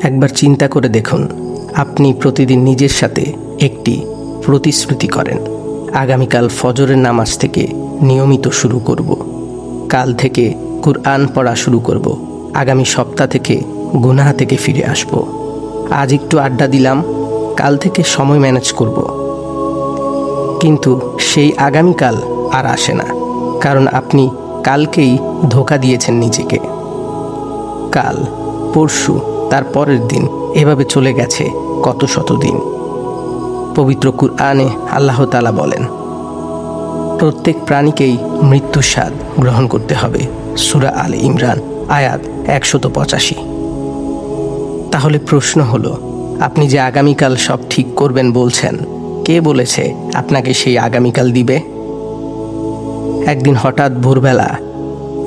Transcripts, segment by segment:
একবার চিন্তা করে দেখুন, আপনি প্রতিদিন নিজের সাথে একটি প্রতিশ্রুতি করেন, আগামীকাল ফজরের নামাজ থেকে নিয়মিত শুরু করব, কাল থেকে কুরআন পড়া শুরু করব, আগামী সপ্তাহ থেকে গুনাহ থেকে ফিরে আসব, আজ একটু আড্ডা দিলাম, কাল থেকে সময় ম্যানেজ করব। কিন্তু সেই আগামীকাল আর আসে না, কারণ আপনি কালকেই ধোঁকা দিয়েছেন নিজেকে। কাল, পরশু, তার পরের দিন, এভাবে চলে গেছে কত শত দিন। পবিত্র কুরআনে আল্লাহ তাআলা বলেন, প্রত্যেক প্রাণীকেই মৃত্যুর স্বাদ গ্রহণ করতে হবে। সূরা আলে ইমরান আয়াত 185। তাহলে প্রশ্ন হলো, আপনি যে আগামীকাল সব ঠিক করবেন বলছেন, কে বলেছে আপনাকে সেই আগামীকাল দিবে? একদিন হঠাৎ ভোরবেলা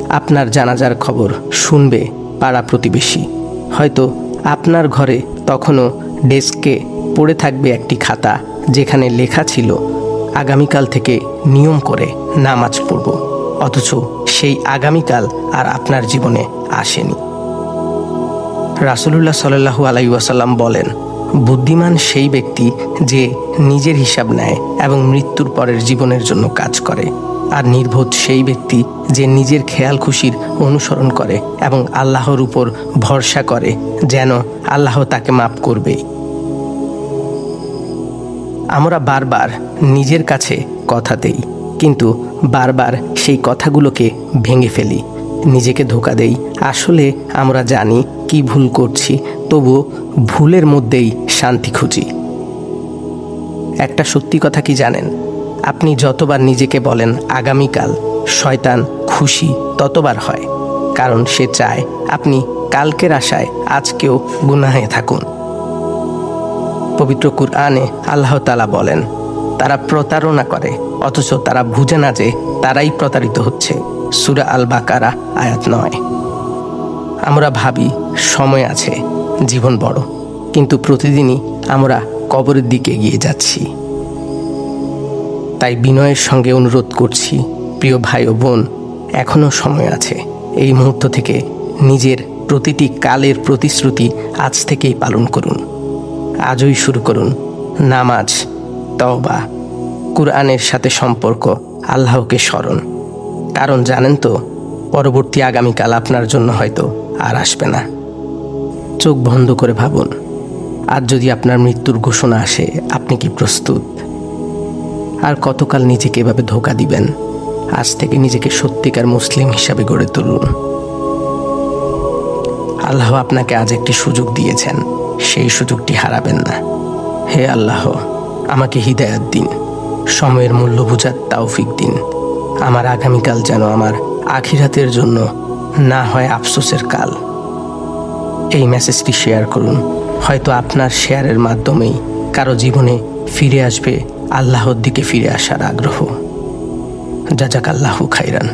আপনার জানাজার খবর শুনবে পাড়া প্রতিবেশী। হয়তো আপনার ঘরে তখনও ডেস্কে পড়ে থাকবে একটি খাতা, যেখানে লেখা ছিল আগামীকাল থেকে নিয়ম করে নামাজ পড়ব, অথচ সেই আগামীকাল আর আপনার জীবনে আসেনি। রাসূলুল্লাহ সাল্লাল্লাহু আলাইহি ওয়াসাল্লাম বলেন, বুদ্ধিমান সেই ব্যক্তি যে নিজের হিসাব নেয় এবং মৃত্যুর পরের জীবনের জন্য কাজ করে, আর নির্বোধ সেই ব্যক্তি যে নিজের খেয়াল খুশির অনুসরণ করে এবং আল্লাহর উপর ভরসা করে যেন আল্লাহ তাকে মাফ করবে। আমরা বারবার নিজের কাছে কথা দেই, কিন্তু বারবার সেই কথাগুলোকে ভেঙে ফেলি, নিজেকে ধোঁকা দেই। আসলে আমরা জানি কি ভুল করছি, তবু ভুলের মধ্যেই শান্তি খুঁজি। একটা সত্যি কথা কি জানেন? আপনি যতবার নিজেকে বলেন আগামীকাল, শয়তান খুশি ততবার হয়, কারণ সে চায় আপনি কালকের আশায় আজকেও গুনাহে থাকুন। পবিত্র কুরআনে আল্লাহ তাআলা বলেন, তারা প্রতারণা করে অথচ তারা বুঝে না যে তারাই প্রতারিত হচ্ছে। সূরা আল বাকারা আয়াত 9। আমরা ভাবি সময় আছে, জীবন বড়, কিন্তু প্রতিদিনই আমরা কবরের দিকে এগিয়ে যাচ্ছি। তাই বিনয়ের সঙ্গে অনুরোধ করছি, প্রিয় ভাই ও বোন, এখনও সময় আছে। এই মুহূর্ত থেকে নিজের প্রতিটি কালের প্রতিশ্রুতি আজ থেকেই পালন করুন। আজই শুরু করুন নামাজ, তওবা, কুরআনের সাথে সম্পর্ক, আল্লাহকে স্মরণ। কারণ জানেন তো, পরবর্তী আগামীকাল আপনার জন্য হয়তো আর আসবে না। চোখ বন্ধ করে ভাবুন, আজ যদি আপনার মৃত্যুর ঘোষণা আসে, আপনি কি প্রস্তুত? আর কতকাল নিজেকে এভাবে ধোঁকা দিবেন? আজ থেকে নিজেকে সত্যিকার মুসলিম হিসাবে গড়ে তুলুন। আল্লাহ আপনাকে আজ একটি সুযোগ দিয়েছেন, সেই সুযোগটি হারাবেন না। হে আল্লাহ, আমাকে হিদায়াত দিন, সময়ের মূল্য বোঝার তৌফিক দিন। আমার আগামীকাল যেন আমার আখিরাতের জন্য না হয় আফসোসের কাল। এই মেসেজটি শেয়ার করুন, হয়তো আপনার শেয়ারের মাধ্যমেই কারো জীবনে ফিরে আসবে আল্লাহর দিকে ফিরে আসার আগ্রহ। জাযাকাল্লাহু খাইরান।